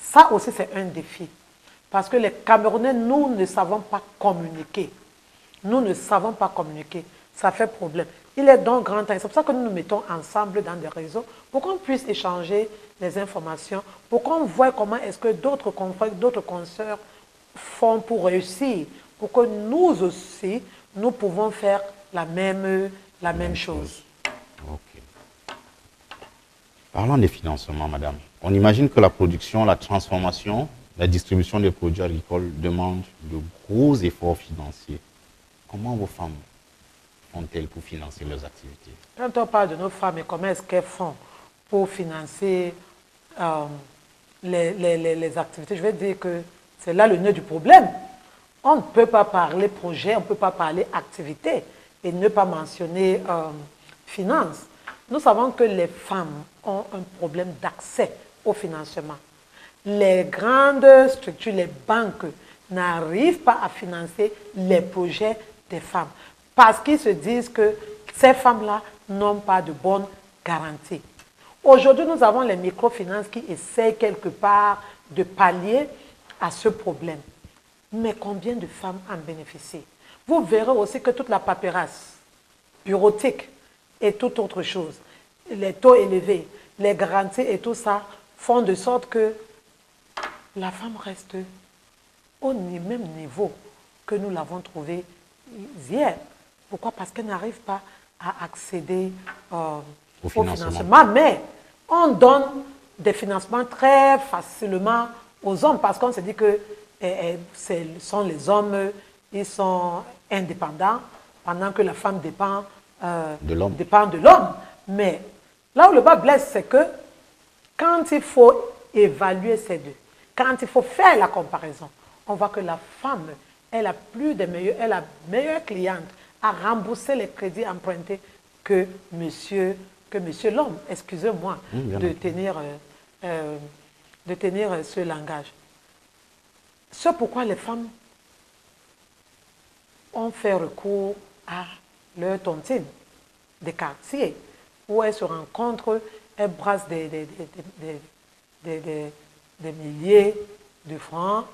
ça aussi, c'est un défi. Parce que les Camerounais, nous ne savons pas communiquer. Nous ne savons pas communiquer. Ça fait problème. Il est donc grand temps. C'est pour ça que nous nous mettons ensemble dans des réseaux pour qu'on puisse échanger les informations, pour qu'on voit comment est-ce que d'autres confrères, d'autres consoeurs font pour réussir, pour que nous aussi, nous pouvons faire la même chose. Ok. Parlons des financements, madame. On imagine que la production, la transformation, la distribution des produits agricoles demandent de gros efforts financiers. Comment vos femmes font-elles pour financer leurs activités? Quand on parle de nos femmes, et comment est-ce qu'elles font pour financer les activités, je vais dire que c'est là le nœud du problème. On ne peut pas parler projet, on ne peut pas parler activité et ne pas mentionner finances. Nous savons que les femmes ont un problème d'accès au financement. les grandes structures, les banques n'arrivent pas à financer les projets des femmes parce qu'ils se disent que ces femmes-là n'ont pas de bonnes garanties. Aujourd'hui, nous avons les microfinances qui essayent quelque part de pallier à ce problème. Mais combien de femmes en bénéficient? Vous verrez aussi que toute la paperasse bureautique et toute autre chose, les taux élevés, les garanties et tout ça font de sorte que la femme reste au même niveau que nous l'avons trouvé hier. Pourquoi? Parce qu'elle n'arrive pas à accéder au financement. Mais on donne des financements très facilement aux hommes parce qu'on se dit que ce sont les hommes, ils sont indépendants pendant que la femme dépend de l'homme. Mais là où le bas blesse, c'est que quand il faut évaluer ces deux, quand il faut faire la comparaison, on voit que la femme, elle a meilleure cliente à rembourser les crédits empruntés que monsieur l'homme. Excusez-moi de tenir ce langage. C'est pourquoi les femmes ont fait recours à leur tontine des quartiers où elles se rencontrent, elles brassent des milliers de francs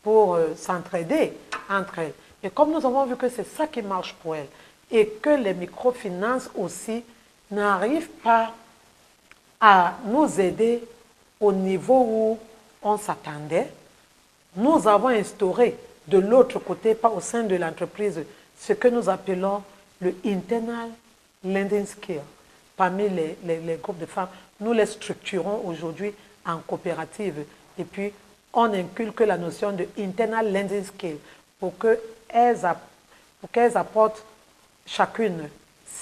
pour s'entraider entre elles. Et comme nous avons vu que c'est ça qui marche pour elles et que les microfinances aussi n'arrivent pas à nous aider au niveau où on s'attendait, nous avons instauré de l'autre côté, pas au sein de l'entreprise, ce que nous appelons le internal lending skill. Parmi les groupes de femmes, nous les structurons aujourd'hui en coopérative et puis on inculque la notion de internal lending skill pour qu'elles apportent chacune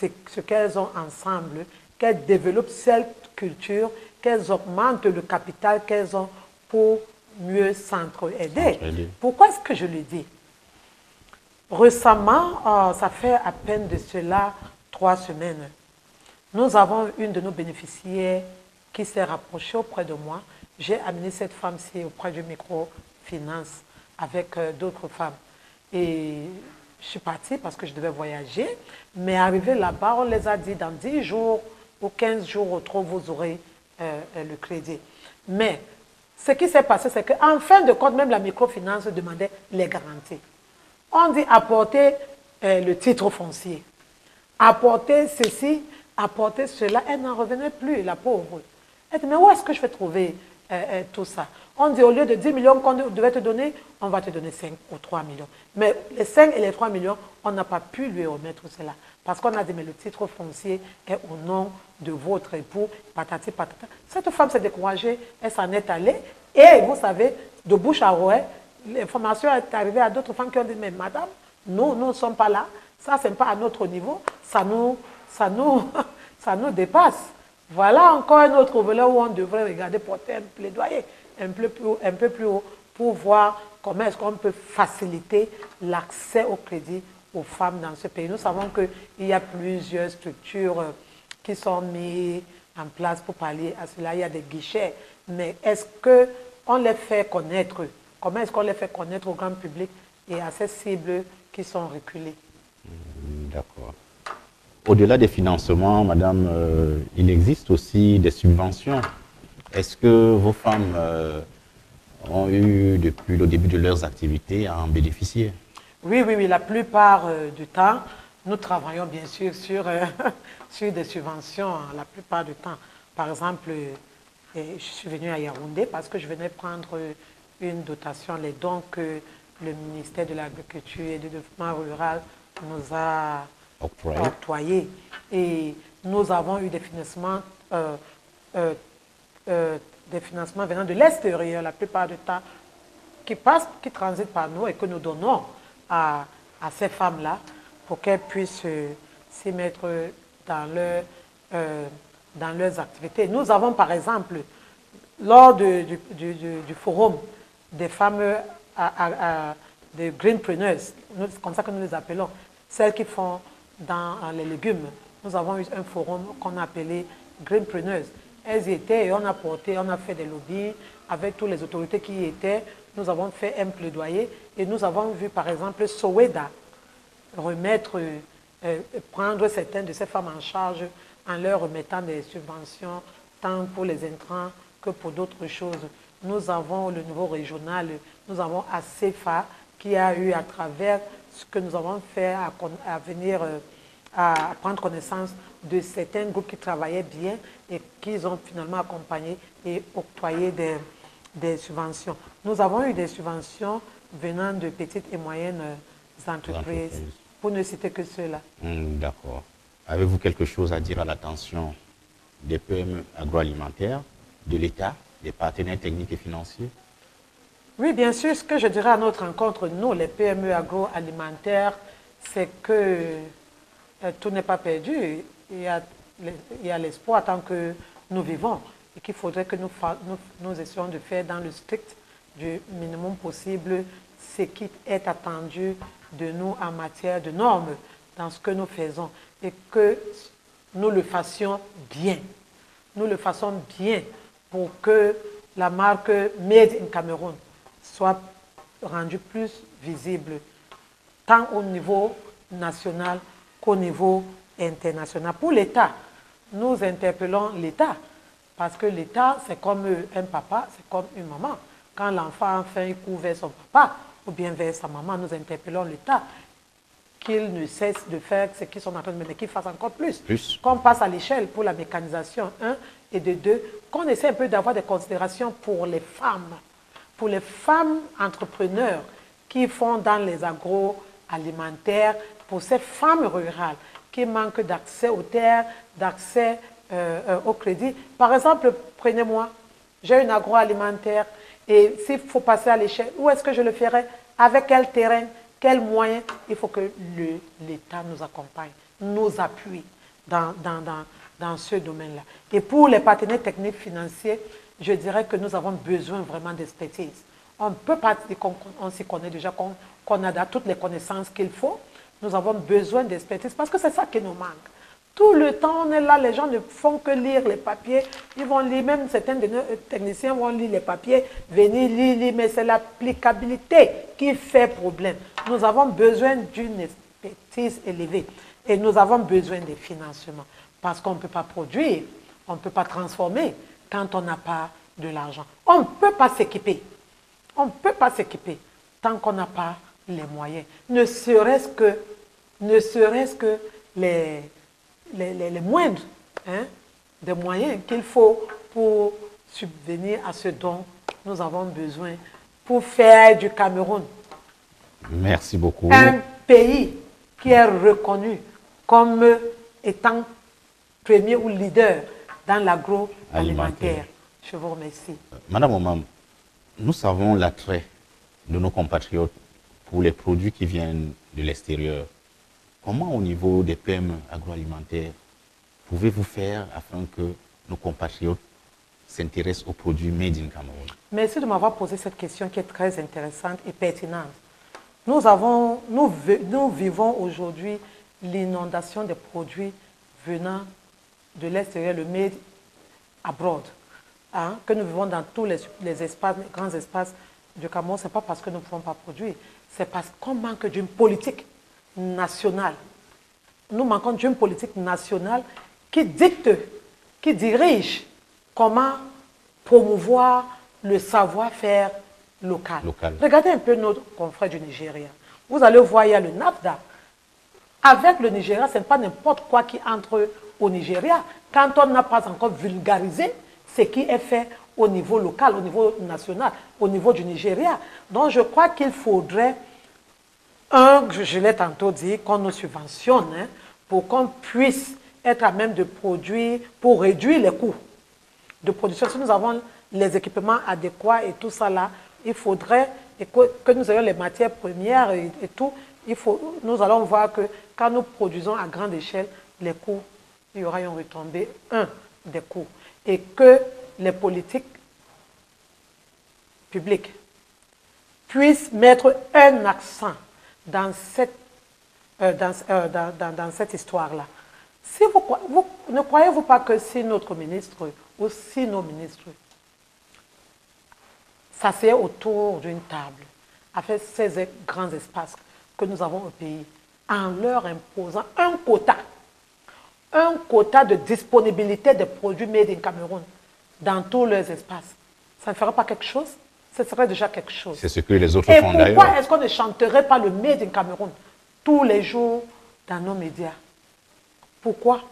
ce qu'elles ont ensemble, qu'elles développent cette culture, qu'elles augmentent le capital qu'elles ont pour mieux s'entraider. Pourquoi est-ce que je le dis? Récemment, ça fait à peine de cela 3 semaines, nous avons une de nos bénéficiaires qui s'est rapprochée auprès de moi. J'ai amené cette femme-ci auprès du microfinance avec d'autres femmes. Et je suis partie parce que je devais voyager. Mais arrivé là-bas, on les a dit dans 10 jours ou 15 jours au trop, vous aurez le crédit. Mais ce qui s'est passé, c'est qu'en fin de compte, même la microfinance demandait les garanties. On dit apporter le titre foncier, apporter ceci, apporter cela. Elle n'en revenait plus, la pauvre. Elle dit, mais où est-ce que je vais trouver tout ça? On dit, au lieu de 10 millions qu'on devait te donner, on va te donner 5 ou 3 millions. Mais les 5 et les 3 millions, on n'a pas pu lui remettre cela. Parce qu'on a dit, mais le titre foncier est au nom de votre époux, patati patata. Cette femme s'est découragée, elle s'en est allée. Et vous savez, de bouche à oreille, l'information est arrivée à d'autres femmes qui ont dit, mais madame, nous ne sommes pas là. Ça, ce n'est pas à notre niveau. Ça nous dépasse. Voilà encore un autre volet où on devrait regarder, porter un plaidoyer un peu plus haut pour voir comment est-ce qu'on peut faciliter l'accès au crédit aux femmes dans ce pays. Nous savons qu'il y a plusieurs structures qui sont mises en place pour pallier à cela. Il y a des guichets. Mais est-ce qu'on les fait connaître? Comment est-ce qu'on les fait connaître au grand public et à ces cibles qui sont reculées? D'accord. Au-delà des financements, madame, il existe aussi des subventions. Est-ce que vos femmes ont eu, depuis le début de leurs activités, à en bénéficier? Oui, la plupart du temps, nous travaillons bien sûr sur des subventions, la plupart du temps. Par exemple, je suis venue à Yaoundé parce que je venais prendre une dotation, les dons que le ministère de l'Agriculture et du Développement rural nous a octroyés. Et nous avons eu des financements venant de l'extérieur, la plupart du temps, qui transitent par nous et que nous donnons à ces femmes-là pour qu'elles puissent s'y mettre dans leurs activités. Nous avons par exemple, lors du forum des femmes des greenpreneurs, c'est comme ça que nous les appelons, celles qui font dans les légumes, nous avons eu un forum qu'on a appelé Greenpreneurs. elles y étaient et on a fait des lobbies avec toutes les autorités qui y étaient. Nous avons fait un plaidoyer et nous avons vu par exemple Soweda prendre certaines de ces femmes en charge en leur remettant des subventions tant pour les intrants que pour d'autres choses. Nous avons le niveau régional, nous avons ACEFA qui a eu à travers ce que nous avons fait à prendre connaissance de certains groupes qui travaillaient bien et qui ont finalement accompagné et octroyé des subventions. Nous avons eu des subventions venant de petites et moyennes entreprises, pour ne citer que ceux-là. D'accord. Avez-vous quelque chose à dire à l'attention des PME agroalimentaires, de l'État, des partenaires techniques et financiers? Oui, bien sûr. Ce que je dirais à notre rencontre, nous, les PME agroalimentaires, c'est que tout n'est pas perdu. Il y a l'espoir tant que nous vivons et qu'il faudrait que nous essayons de faire dans le strict du minimum possible ce qui est attendu de nous en matière de normes dans ce que nous faisons et que nous le fassions bien. Nous le fassons bien pour que la marque Made in Cameroun soit rendue plus visible tant au niveau national qu'au niveau international. Pour l'État, nous interpellons l'État parce que l'État, c'est comme un papa, c'est comme une maman. Quand l'enfant enfin il court vers son papa ou bien vers sa maman, nous interpellons l'État qu'il ne cesse de faire ce qu'ils sont en train de faire, mais qu'il fasse encore plus. Qu'on passe à l'échelle pour la mécanisation, 1, et de 2, qu'on essaie un peu d'avoir des considérations pour les femmes entrepreneurs qui font dans les agroalimentaires, pour ces femmes rurales qui manquent d'accès aux terres, d'accès au crédit. Par exemple, prenez-moi, j'ai une agroalimentaire et s'il faut passer à l'échelle, où est-ce que je le ferai? Avec quel terrain? Quels moyens? Il faut que l'État nous accompagne, nous appuie dans ce domaine-là. Et pour les partenaires techniques financiers, je dirais que nous avons besoin vraiment d'expertise. On ne peut pas dire qu'on s'y connaît déjà, qu'on a toutes les connaissances qu'il faut. Nous avons besoin d'expertise parce que c'est ça qui nous manque. Tout le temps, on est là, les gens ne font que lire les papiers. Ils vont lire, même certains de nos techniciens vont lire les papiers, venir lire, mais c'est l'applicabilité qui fait problème. Nous avons besoin d'une expertise élevée et nous avons besoin de financement parce qu'on ne peut pas produire, on ne peut pas transformer quand on n'a pas de l'argent. On ne peut pas s'équiper. On ne peut pas s'équiper tant qu'on n'a pas les moyens. Ne serait-ce que les moindres des moyens qu'il faut pour subvenir à ce dont nous avons besoin pour faire du Cameroun merci beaucoup. Un pays qui est reconnu comme étant premier ou leader dans l'agroalimentaire. Je vous remercie. Madame Omam, nous savons l'attrait de nos compatriotes pour les produits qui viennent de l'extérieur. Comment au niveau des PME agroalimentaires pouvez-vous faire afin que nos compatriotes s'intéressent aux produits made in Cameroun? Merci de m'avoir posé cette question qui est très intéressante et pertinente. Nous vivons aujourd'hui l'inondation des produits venant de l'extérieur, le made abroad, que nous vivons dans tous les espaces, les grands espaces du Cameroun. Ce n'est pas parce que nous ne pouvons pas produire, c'est parce qu'on manque d'une politique nationale. Nous manquons d'une politique nationale qui dicte, qui dirige comment promouvoir le savoir-faire local. Regardez un peu nos confrères du Nigeria. Vous allez voir, il y a le NAFDA. Avec le Nigeria, ce n'est pas n'importe quoi qui entre au Nigeria. Quand on n'a pas encore vulgarisé ce qui est fait au niveau local, au niveau national, au niveau du Nigeria. Donc je crois qu'il faudrait, je l'ai tantôt dit, qu'on nous subventionne pour qu'on puisse être à même de produire, pour réduire les coûts de production. Si nous avons les équipements adéquats et tout ça là, il faudrait que nous ayons les matières premières et tout. Nous allons voir que quand nous produisons à grande échelle, les coûts, il y aura une retombée, des coûts. Et que les politiques publiques puissent mettre un accent dans cette histoire-là. Ne croyez-vous pas que si notre ministre aussi nos ministres, s'asseyaient autour d'une table, à faire ces grands espaces que nous avons au pays, en leur imposant un quota de disponibilité des produits made in Cameroun dans tous leurs espaces. Ça ne ferait pas quelque chose? Ce serait déjà quelque chose. C'est ce que les autres font d'ailleurs. Et pourquoi est-ce qu'on ne chanterait pas le made in Cameroun tous les jours dans nos médias? Pourquoi?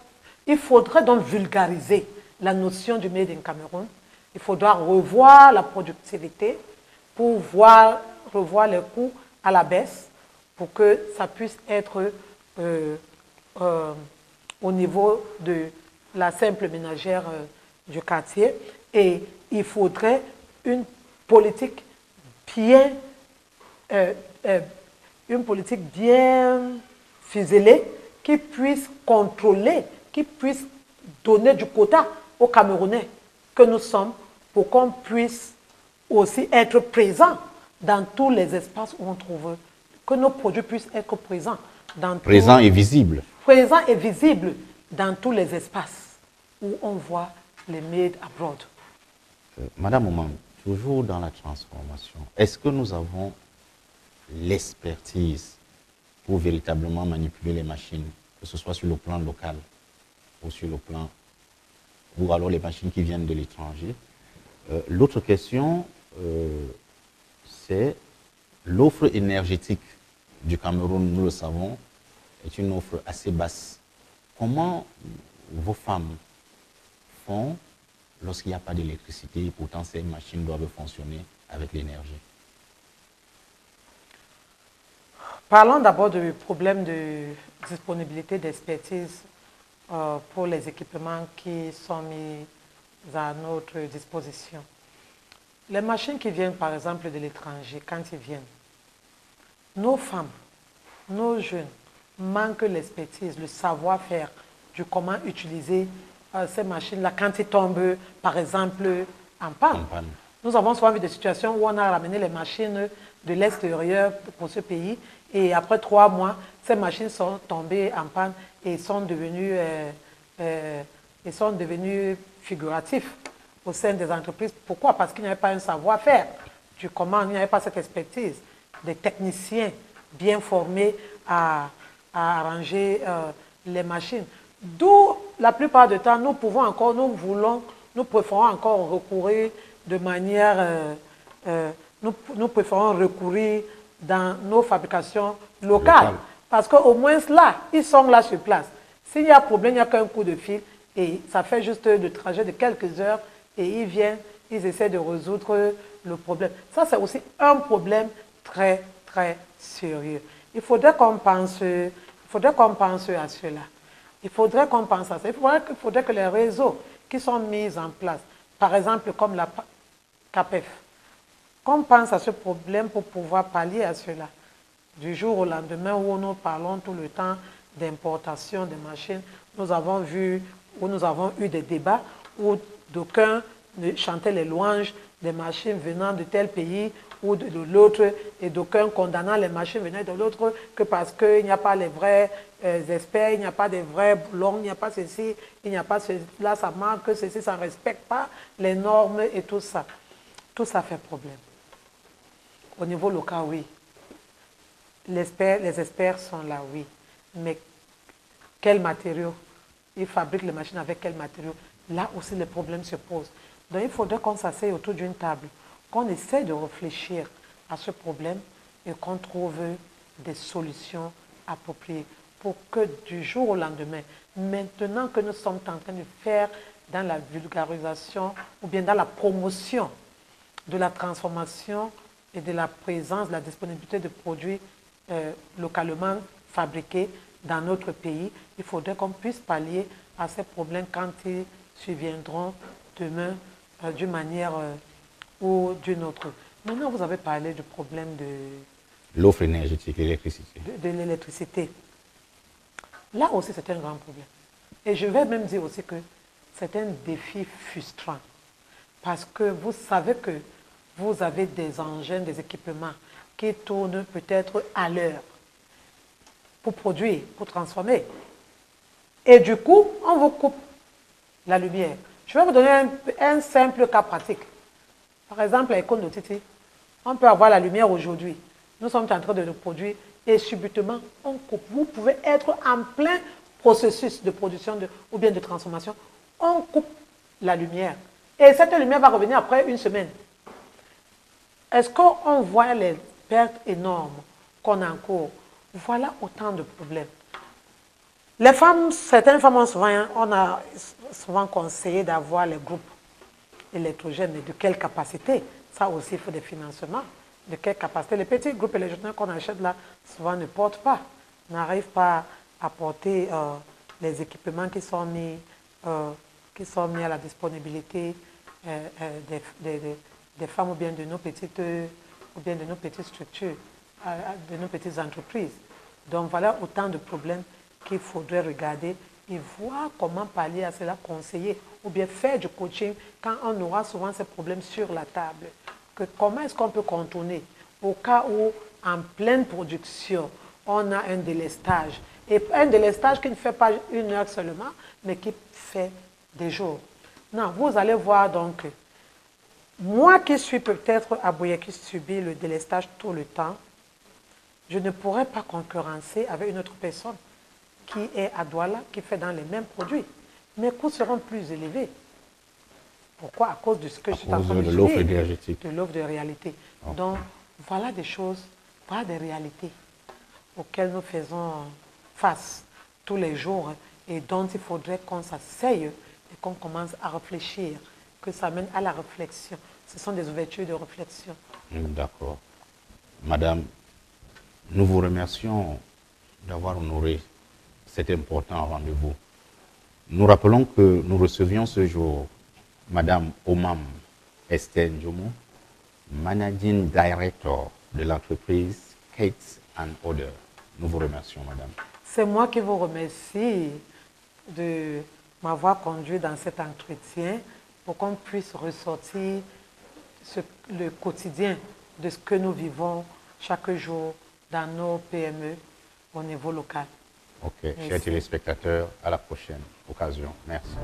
Il faudrait donc vulgariser la notion du made in Cameroun. Il faudra revoir la productivité pour revoir les coûts à la baisse pour que ça puisse être au niveau de la simple ménagère du quartier. Et il faudrait une politique bien ficelée qui puisse contrôler, qui puisse donner du quota aux Camerounais que nous sommes pour qu'on puisse aussi être présents dans tous les espaces où on trouve, que nos produits puissent être présents. Présents et visibles. Présents et visibles dans tous les espaces où on voit les made abroad. Madame Oman, toujours dans la transformation, est-ce que nous avons l'expertise pour véritablement manipuler les machines, que ce soit sur le plan local ou sur le plan, ou alors les machines qui viennent de l'étranger? L'autre question, c'est l'offre énergétique du Cameroun, nous le savons, est une offre assez basse. Comment vos femmes font lorsqu'il n'y a pas d'électricité et pourtant ces machines doivent fonctionner avec l'énergie? Parlons d'abord du problème de disponibilité d'expertise pour les équipements qui sont mis à notre disposition. Les machines qui viennent par exemple de l'étranger, quand ils viennent, nos femmes, nos jeunes manquent l'expertise, le savoir-faire du comment utiliser ces machines-là quand ils tombent par exemple en panne. Nous avons souvent vu des situations où on a ramené les machines de l'extérieur pour ce pays et après 3 mois, ces machines sont tombées en panne et sont devenues figuratifs au sein des entreprises. Pourquoi? Parce qu'il n'y avait pas un savoir-faire du comment, il n'y avait pas cette expertise, des techniciens bien formés à arranger les machines. D'où la plupart du temps, nous préférons encore recourir de manière, nous préférons recourir dans nos fabrications locales. Parce qu'au moins là, ils sont là sur place. S'il y a un problème, il n'y a qu'un coup de fil et ça fait juste le trajet de quelques heures et ils viennent, ils essaient de résoudre le problème. Ça, c'est aussi un problème très, très sérieux. Il faudrait qu'on pense à cela. Il faudrait qu'on pense à ça. Il faudrait que les réseaux qui sont mis en place, par exemple comme la CAPEF, qu'on pense à ce problème pour pouvoir pallier à cela. Du jour au lendemain où nous parlons tout le temps d'importation des machines, nous avons eu des débats où d'aucuns chantaient les louanges des machines venant de tel pays ou de l'autre, et d'aucuns condamnant les machines venant de l'autre, que parce qu'il n'y a pas les vrais experts, il n'y a pas de vrais boulons, il n'y a pas ceci, il n'y a pas cela, ça manque, que ceci, ça ne respecte pas les normes et tout ça. Tout ça fait problème. Au niveau local, oui. Les experts sont là, oui. Mais quels matériaux? Ils fabriquent les machines avec quels matériaux? Là aussi, les problèmes se posent. Donc, il faudrait qu'on s'asseye autour d'une table, qu'on essaie de réfléchir à ce problème et qu'on trouve des solutions appropriées pour que du jour au lendemain, maintenant que nous sommes en train de faire dans la vulgarisation ou bien dans la promotion de la transformation et de la présence, de la disponibilité de produits localement fabriqués dans notre pays, il faudrait qu'on puisse pallier à ces problèmes quand ils surviendront demain d'une manière ou d'une autre. Maintenant, vous avez parlé du problème de l'offre énergétique, l'électricité. De l'électricité. Là aussi, c'est un grand problème. Et je vais même dire aussi que c'est un défi frustrant. Parce que vous savez que vous avez des engins, des équipements qui tournent peut-être à l'heure pour produire, pour transformer. Et du coup, on vous coupe la lumière. Je vais vous donner un simple cas pratique. Par exemple, à l'école de Titi, on peut avoir la lumière aujourd'hui. Nous sommes en train de le produire et subitement, on coupe. Vous pouvez être en plein processus de production ou bien de transformation. On coupe la lumière. Et cette lumière va revenir après une semaine. Est-ce qu'on voit les pertes énormes qu'on a en cours? Voilà autant de problèmes. Les femmes, certaines femmes on a souvent conseillé d'avoir les groupes électrogènes, mais de quelle capacité? Ça aussi, il faut des financements. De quelle capacité? Les petits groupes électrogènes qu'on achète là, souvent ne portent pas, n'arrivent pas à porter les équipements qui sont mis à la disponibilité des femmes ou bien de nos petites structures, de nos petites entreprises. Donc voilà autant de problèmes qu'il faudrait regarder et voir comment pallier à cela, conseiller ou bien faire du coaching quand on aura souvent ces problèmes sur la table. Comment est-ce qu'on peut contourner au cas où en pleine production on a un délestage, et un délestage qui ne fait pas 1 heure seulement mais qui fait des jours. Non, vous allez voir donc, moi qui suis peut-être à Buea, qui subit le délestage tout le temps, je ne pourrais pas concurrencer avec une autre personne qui est à Douala, qui fait dans les mêmes produits. Mes coûts seront plus élevés. Pourquoi? À cause de ce que je suis en train de dire. De l'offre énergétique. De l'offre de réalité. Okay. Donc, voilà des choses, voilà des réalités auxquelles nous faisons face tous les jours et dont il faudrait qu'on s'asseye et qu'on commence à réfléchir, que ça mène à la réflexion. Ce sont des ouvertures de réflexion. D'accord. Madame, nous vous remercions d'avoir honoré cet important rendez-vous. Nous rappelons que nous recevions ce jour Madame Omam Esther Njomo, Managing Director de l'entreprise Kates & Other. Nous vous remercions, Madame. C'est moi qui vous remercie de m'avoir conduit dans cet entretien pour qu'on puisse ressortir le quotidien de ce que nous vivons chaque jour dans nos PME au niveau local. Ok, chers téléspectateurs, à la prochaine occasion. Merci.